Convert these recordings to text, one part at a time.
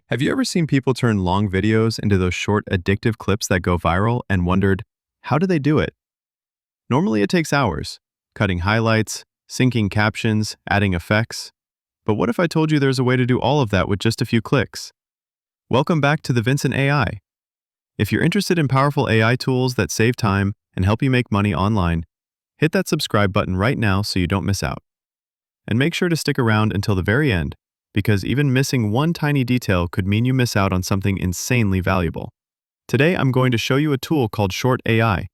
Have you ever seen people turn long videos into those short, addictive clips that go viral and wondered, how do they do it? Normally it takes hours, cutting highlights, syncing captions, adding effects. But what if I told you there's a way to do all of that with just a few clicks? Welcome back to the Vincent AI. If you're interested in powerful AI tools that save time and help you make money online, hit that subscribe button right now so you don't miss out. And make sure to stick around until the very end, because even missing one tiny detail could mean you miss out on something insanely valuable. Today, I'm going to show you a tool called Short AI.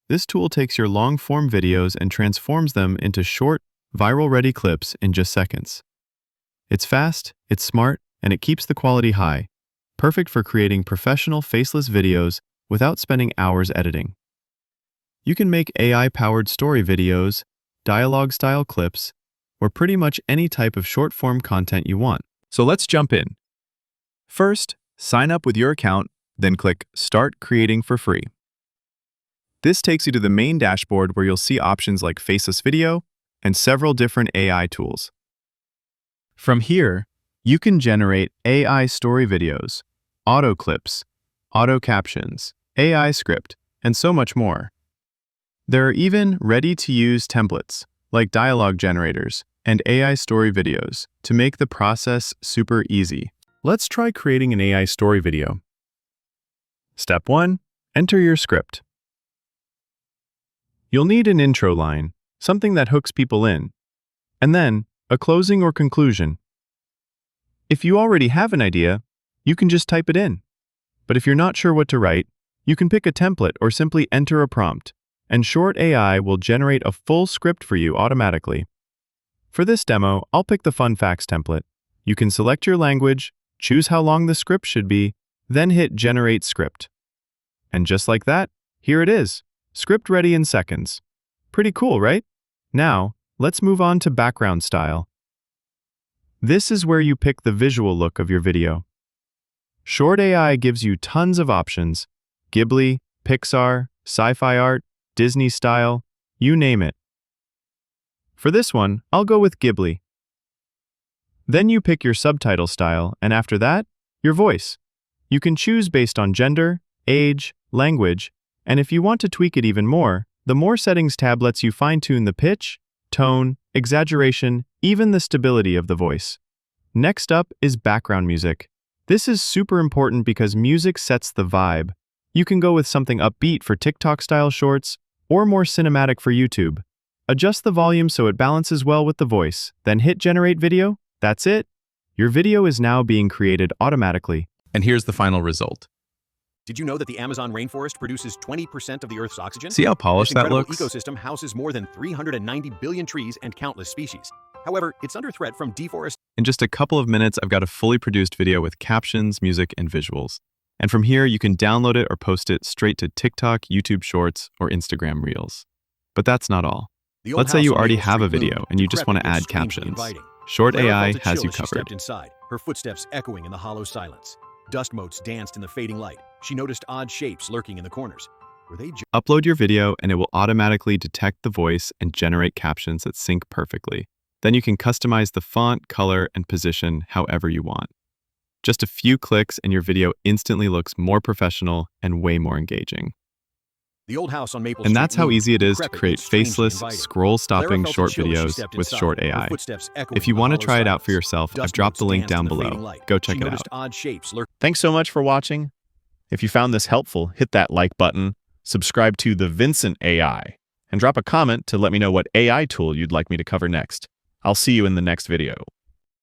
This tool takes your long-form videos and transforms them into short, viral-ready clips in just seconds. It's fast, it's smart, and it keeps the quality high, perfect for creating professional faceless videos without spending hours editing. You can make AI-powered story videos, dialogue-style clips, or pretty much any type of short-form content you want. So let's jump in. First, sign up with your account, then click Start Creating for free. This takes you to the main dashboard where you'll see options like Faceless Video and several different AI tools. From here, you can generate AI story videos, auto clips, auto captions, AI script, and so much more. There are even ready-to-use templates, like dialogue generators and AI story videos, to make the process super easy. Let's try creating an AI story video. Step 1. Enter your script. You'll need an intro line, something that hooks people in, and then a closing or conclusion. If you already have an idea, you can just type it in. But if you're not sure what to write, you can pick a template or simply enter a prompt, and Short AI will generate a full script for you automatically. For this demo, I'll pick the Fun Facts template. You can select your language, choose how long the script should be, then hit Generate Script. And just like that, here it is, script ready in seconds. Pretty cool, right? Now, let's move on to background style. This is where you pick the visual look of your video. Short AI gives you tons of options: Ghibli, Pixar, sci-fi art, Disney style, you name it. For this one, I'll go with Ghibli. Then you pick your subtitle style, and after that, your voice. You can choose based on gender, age, language, and if you want to tweak it even more, the More Settings tab lets you fine-tune the pitch, tone, exaggeration, even the stability of the voice. Next up is background music. This is super important because music sets the vibe. You can go with something upbeat for TikTok-style shorts, or more cinematic for YouTube. Adjust the volume so it balances well with the voice, then hit Generate Video. That's it. Your video is now being created automatically. And here's the final result. Did you know that the Amazon rainforest produces 20% of the Earth's oxygen? See how polished This that incredible looks? ecosystem houses more than 390 billion trees and countless species. However, it's under threat from deforestation. In just a couple of minutes, I've got a fully produced video with captions, music, and visuals. And from here, you can download it or post it straight to TikTok, YouTube Shorts, or Instagram Reels. But that's not all. Let's say you already have a video and you just want to add captions. Short AI has you covered. Stepped inside, her footsteps echoing in the hollow silence. Dust motes danced in the fading light. She noticed odd shapes lurking in the corners. Were they Upload your video and it will automatically detect the voice and generate captions that sync perfectly. Then you can customize the font, color, and position however you want. Just a few clicks and your video instantly looks more professional and way more engaging. The old house on Maple And Street that's how loomed easy it is to decrepit create and strangely faceless, inviting. scroll-stopping Clara felt short a chill as she videos stepped with inside, Short her AI. footsteps echoing If you in the want to hollow try it out for silence. yourself, I've Dust dropped the motes link danced down in the below. fading light. Go She check it out. noticed odd shapes lurking. Thanks so much for watching. If you found this helpful, hit that like button, subscribe to the Vincent AI, and drop a comment to let me know what AI tool you'd like me to cover next. I'll see you in the next video.